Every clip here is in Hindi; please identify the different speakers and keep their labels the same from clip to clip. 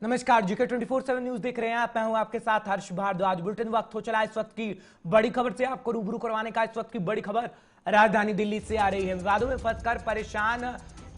Speaker 1: नमस्कार, जीके 24/7 न्यूज देख रहे हैं आप। मैं हूं आपके साथ हर्ष भारद्वाज। बुलेटिन वक्त हो चला इस वक्त की बड़ी खबर से आपको रूबरू करवाने का। इस वक्त की बड़ी खबर राजधानी दिल्ली से आ रही है। विवादों में फंसकर परेशान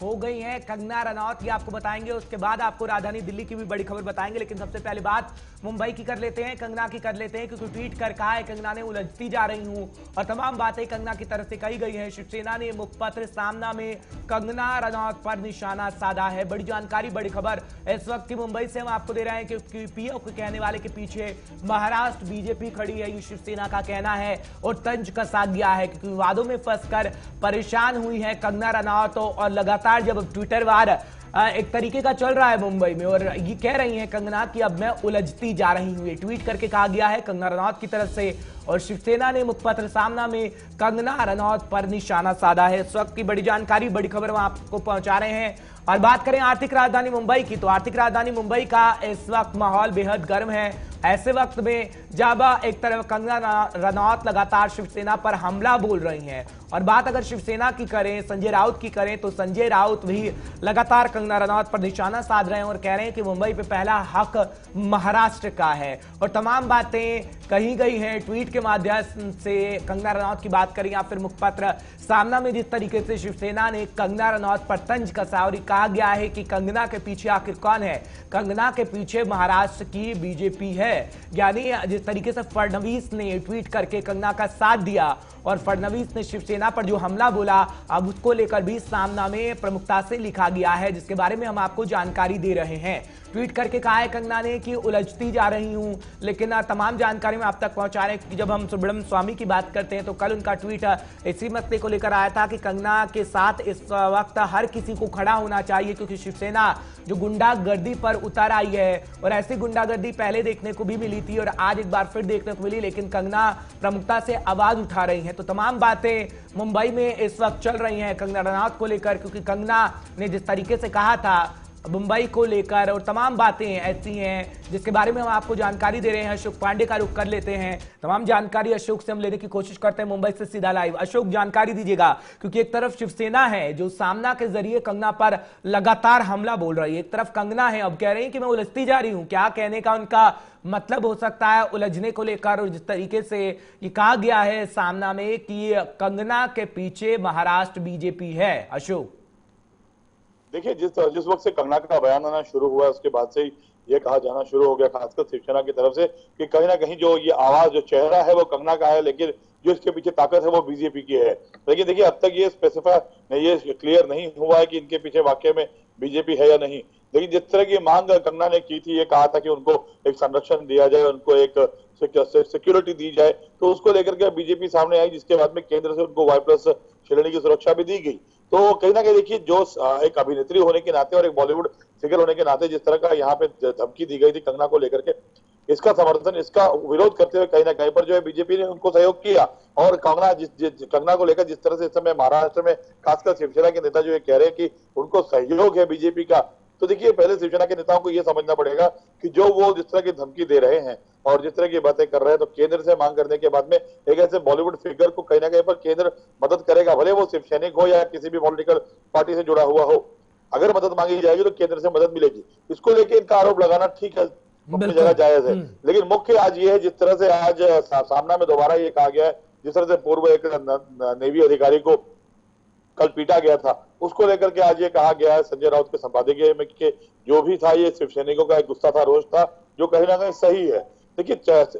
Speaker 1: हो गई हैं कंगना रनौत, ये आपको बताएंगे। उसके बाद आपको राजधानी दिल्ली की भी बड़ी खबर बताएंगे, लेकिन सबसे पहले बात मुंबई की कर लेते हैं, कंगना की कर लेते हैं, क्योंकि ट्वीट कर कहा है कंगना ने उलझती जा रही हूं और तमाम बातें कंगना की तरफ से कही गई हैं। शिवसेना ने मुखपत्र सामना में कंगना रनौत पर निशाना साधा है। बड़ी जानकारी, बड़ी खबर इस वक्त की मुंबई से हम आपको दे रहे हैं कि पीओ के कहने वाले के पीछे महाराष्ट्र बीजेपी खड़ी है, ये शिवसेना का कहना है और तंज कसा गया है, क्योंकि विवादों में फंसकर परेशान हुई है कंगना रनौत। और लगातार जब ट्विटर वार एक तरीके का चल रहा है मुंबई में, और ये कह रही हैं कंगना कि अब मैं उलझती जा रही हूं, ये ट्वीट करके कहा गया है कंगना रनौत की तरफ से। और शिवसेना ने मुखपत्र सामना में कंगना रनौत पर निशाना साधा है। इस वक्त की बड़ी जानकारी, बड़ी खबर हम आपको पहुंचा रहे हैं। और बात करें आर्थिक राजधानी मुंबई की, तो आर्थिक राजधानी मुंबई का इस वक्त माहौल बेहद गर्म है। ऐसे वक्त में जब एक तरफ कंगना रनौत लगातार शिवसेना पर हमला बोल रही हैं, और बात अगर शिवसेना की करें, संजय राउत की करें, तो संजय राउत भी लगातार कंगना रनौत पर निशाना साध रहे हैं और कह रहे हैं कि मुंबई पे पहला हक महाराष्ट्र का है। और तमाम बातें कही गई हैं ट्वीट के माध्यम से। कंगना रनौत की बात करें या फिर मुखपत्र सामना में जिस तरीके से शिवसेना ने कंगना रनौत पर तंज कसा, और कहा गया है कि कंगना के पीछे आखिर कौन है, कंगना के पीछे महाराष्ट्र की बीजेपी है। यानी जिस तरीके से फडणवीस ने ट्वीट करके कंगना का साथ दिया और फडणवीस ने शिवसेना पर जो हमला बोला, अब उसको लेकर भी सामना में प्रमुखता से लिखा गया है, जिसके बारे में हम आपको जानकारी दे रहे हैं। ट्वीट करके कहा है कंगना ने कि उलझती जा रही हूं, लेकिन तमाम जानकारी में आप तक पहुंचा रहे हैं कि जब हम सुब्रमण्यम स्वामी की बात करते हैं तो कल उनका ट्वीट इसी मसले को लेकर आया था कि कंगना के साथ इस वक्त हर किसी को खड़ा होना चाहिए, क्योंकि शिवसेना जो गुंडागर्दी पर उतर आई है, और ऐसी गुंडागर्दी पहले देखने को भी मिली थी और आज एक बार फिर देखने को मिली, लेकिन कंगना प्रमुखता से आवाज उठा रही है। तो तमाम बातें मुंबई में इस वक्त चल रही हैं कंगना रनौत को लेकर, क्योंकि कंगना ने जिस तरीके से कहा था मुंबई को लेकर, और तमाम बातें ऐसी हैं जिसके बारे में हम आपको जानकारी दे रहे हैं। अशोक पांडे का रुख कर लेते हैं, तमाम जानकारी अशोक से हम लेने की कोशिश करते हैं मुंबई से सीधा लाइव। अशोक, जानकारी दीजिएगा, क्योंकि एक तरफ शिवसेना है जो सामना के जरिए कंगना पर लगातार हमला बोल रही है, एक तरफ कंगना है अब कह रही है कि मैं उलझती जा रही हूं। क्या कहने का उनका मतलब हो सकता है उलझने को लेकर, और जिस तरीके से ये कहा गया है सामना में कि कंगना के पीछे महाराष्ट्र बीजेपी है? अशोक,
Speaker 2: देखिए, जिस वक्त से कंगना का बयान आना शुरू हुआ उसके बाद से ही ये कहा जाना शुरू हो गया, खासकर शिवसेना की तरफ से, कि कहीं ना कहीं जो ये आवाज, जो चेहरा है वो कंगना का है, लेकिन जो इसके पीछे ताकत है वो बीजेपी की है। लेकिन देखिए, अब तक ये स्पेसिफाई, ये क्लियर नहीं हुआ है कि इनके पीछे वाकई में बीजेपी है या नहीं। लेकिन जिस तरह की मांग कंगना ने की थी, ये कहा था कि उनको एक संरक्षण दिया जाए, उनको एक सिक्योरिटी दी जाए, तो उसको लेकर के बीजेपी सामने आई, जिसके बाद में केंद्र से उनको Y+ श्रेणी की सुरक्षा भी दी गई। तो कहीं ना कहीं देखिए, जो एक अभिनेत्री होने के नाते और एक बॉलीवुड फिगर होने के नाते जिस तरह का यहाँ पे धमकी दी गई थी कंगना को लेकर के, इसका समर्थन, इसका विरोध करते हुए कहीं ना कहीं पर जो है बीजेपी ने उनको सहयोग किया। और कंगना को लेकर जिस तरह से इस समय महाराष्ट्र में खासकर शिवसेना के नेता जो ये कह रहे हैं कि उनको सहयोग है बीजेपी का, तो देखिए पहले शिवसेना के नेताओं को यह समझना पड़ेगा कि जो वो जिस तरह की धमकी दे रहे हैं और जिस तरह की बातें कर रहे हैं, तो केंद्र से मांग करने के बाद में एक ऐसे बॉलीवुड फिगर को कहीं ना कहीं पर केंद्र मदद करेगा, भले वो शिव सैनिक हो या किसी भी पॉलिटिकल पार्टी से जुड़ा हुआ हो। अगर मदद मांगी जाएगी तो केंद्र से मदद मिलेगी। इसको लेकर इनका आरोप लगाना ठीक है, अपनी जगह जायज है, लेकिन मुख्य आज ये है जिस तरह से आज सामना में दोबारा ये कहा गया है, जिस तरह से पूर्व एक नेवी अधिकारी को कल पीटा गया था, उसको लेकर के आज ये कहा गया है संजय राउत के संपादकीय में कि जो भी था ये शिव सैनिकों का एक गुस्सा था, रोष था, जो कहीं ना कहीं सही है। देखिए,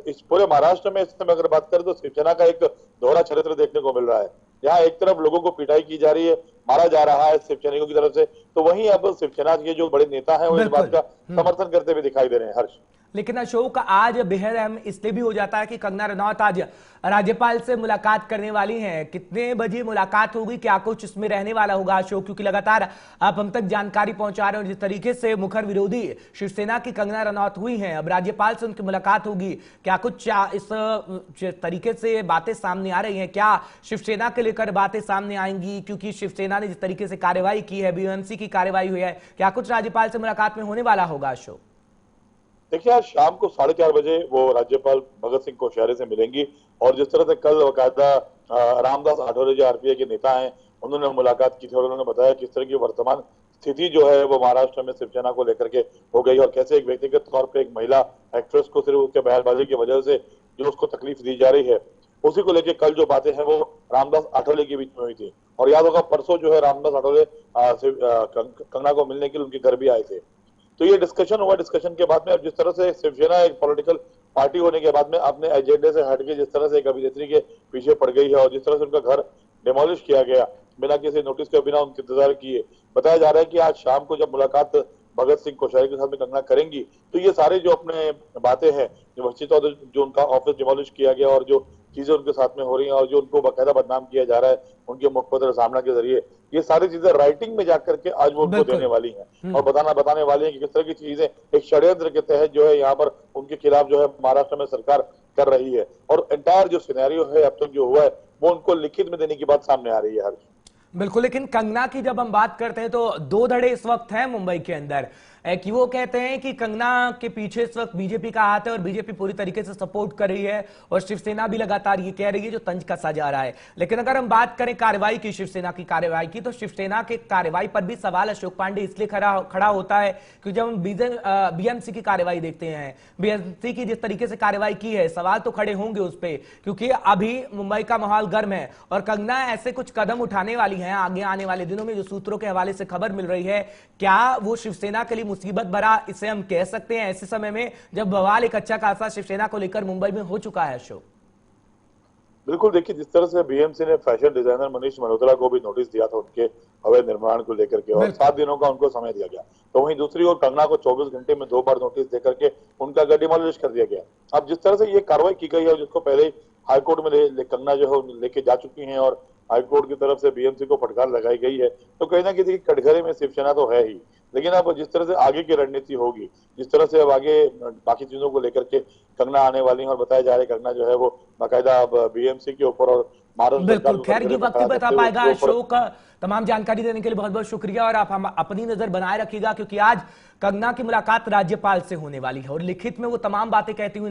Speaker 2: इस पूरे महाराष्ट्र में इस समय अगर बात करें तो शिवसेना का एक दोहरा चरित्र देखने को मिल रहा है। यहाँ एक तरफ लोगों को पिटाई की जा रही है, मारा जा रहा है शिव सैनिकों की तरफ से, तो वहीं अब शिवसेना के जो बड़े नेता हैं वो इस बात का समर्थन करते हुए दिखाई दे रहे हैं। हर्ष,
Speaker 1: लेकिन अशोक, आज बेहद अहम इसलिए भी हो जाता है कि कंगना रनौत आज राज्यपाल से मुलाकात करने वाली हैं। कितने बजे मुलाकात होगी, क्या कुछ इसमें रहने वाला होगा अशोक? क्योंकि लगातार आप हम तक जानकारी पहुंचा रहे हैं, और जिस तरीके से मुखर विरोधी शिवसेना की कंगना रनौत हुई हैं, अब राज्यपाल से उनकी मुलाकात होगी, क्या कुछ इस तरीके से बातें सामने आ रही हैं? क्या शिवसेना के लेकर बातें सामने आएंगी? क्योंकि शिवसेना ने जिस तरीके से कार्रवाई की है, बीएमसी की कार्रवाई हुई है, क्या कुछ राज्यपाल से मुलाकात में होने वाला होगा अशोक?
Speaker 2: देखिए, आज शाम को 4:30 बजे वो राज्यपाल भगत सिंह कोश्यारी से मिलेंगी, और जिस तरह से कल बाकायदा रामदास आठवले जो आरपीआई के नेता हैं, उन्होंने मुलाकात की थी और उन्होंने बताया किस तरह की वर्तमान स्थिति जो है वो महाराष्ट्र में शिवसेना को लेकर के हो गई, और कैसे एक व्यक्तिगत तौर पे एक महिला एक्ट्रेस को सिर्फ उसके बयानबाजी की वजह से जो उसको तकलीफ दी जा रही है, उसी को लेकर कल जो बातें हैं वो रामदास आठवले के बीच में हुई थी। और याद होगा परसों जो है रामदास आठवले कंगना को मिलने के लिए उनके घर भी आए थे। तो ये डिस्कशन हुआ, डिस्कशन के बाद में अब जिस तरह से शिवसेना एक पॉलिटिकल पार्टी होने के बाद में अपने एजेंडे से हटके जिस तरह से एक अभिनेत्री के पीछे पड़ गई है, और जिस तरह से उनका घर डिमोलिश किया गया बिना किसी नोटिस के, बिना उनके इंतजार किए, बताया जा रहा है कि आज शाम को जब मुलाकात भगत सिंह कोश्यारी के साथ में कंगना करेंगी, तो ये सारे जो अपने बातें हैं, जो वंचित और जो उनका ऑफिस डिमोलिश किया गया और जो चीजें उनके साथ में हो रही हैं और जो उनको बाकायदा बदनाम किया जा रहा है उनके मुखपत्र सामना के जरिए, ये सारी चीजें राइटिंग में जाकर के आज वो उनको देने वाली हैं और बताने वाली हैं कि किस तरह की चीजें एक षड्यंत्र के तहत जो है यहाँ पर उनके खिलाफ जो है महाराष्ट्र में सरकार कर रही है। और एंटायर जो सिनेरियो है अब तक जो हुआ है वो उनको लिखित में देने की बात सामने आ रही है।
Speaker 1: बिल्कुल, लेकिन कंगना की जब हम बात करते हैं तो दो धड़े इस वक्त हैं मुंबई के अंदर। एक वो कहते हैं कि कंगना के पीछे इस वक्त बीजेपी का हाथ है और बीजेपी पूरी तरीके से सपोर्ट कर रही है, और शिवसेना भी लगातार ये कह रही है जो तंज कसा जा रहा है। लेकिन अगर हम बात करें कार्रवाई की, शिवसेना की कार्रवाई की, तो शिवसेना के कार्रवाई पर भी सवाल अशोक पांडे इसलिए खड़ा होता है क्योंकि जब हम बीएमसी की कार्रवाई देखते हैं, बीएमसी की जिस तरीके से कार्रवाई की है, सवाल तो खड़े होंगे उस पर, क्योंकि अभी मुंबई का माहौल गर्म है और कंगना ऐसे कुछ कदम उठाने वाली है आगे आने वाले दिनों में, जो सूत्रों के हवाले से खबर मिल रही है। क्या वो शिवसेना के लिए मुसीबत भरा इसे हम कह सकते हैं ऐसे समय में जब बवाल एक अच्छा खासा शिवसेना को लेकर मुंबई में हो चुका है? अशोक,
Speaker 2: बिल्कुल, देखिए जिस तरह से बीएमसी ने फैशन डिजाइनर मनीष मल्होत्रा को भी नोटिस दिया था उनके अवैध निर्माण को लेकर के, और 7 दिनों का उनको समय दिया गया, तो वहीं दूसरी ओर कंगना को 24 घंटे में 2 बार नोटिस देकर के उनका घर डिमोलिश कर दिया गया। अब जिस तरह से ये कार्रवाई की गई है, जिसको पहले ही हाईकोर्ट में कंगना जो है लेके जा चुकी है और हाईकोर्ट की तरफ से बीएमसी को फटकार लगाई गई है, तो कहीं ना कहीं कटघरे में शिवसेना तो है ही, लेकिन अब जिस तरह से आगे की रणनीति होगी, जिस तरह से अब आगे बाकी चीजों को लेकर के कंगना आने वाली है, और बताया जा रहा है कंगना जो है वो बाकायदा अब बीएमसी के ऊपर और
Speaker 1: बिल्कुल, खैर ये वक्त ही बता पाएगा। अशोक, तमाम जानकारी देने के लिए बहुत बहुत शुक्रिया, और आप हम अपनी नजर बनाए रखिएगा क्योंकि आज कंगना की मुलाकात राज्यपाल से होने वाली है और लिखित में वो तमाम बातें कहती हुई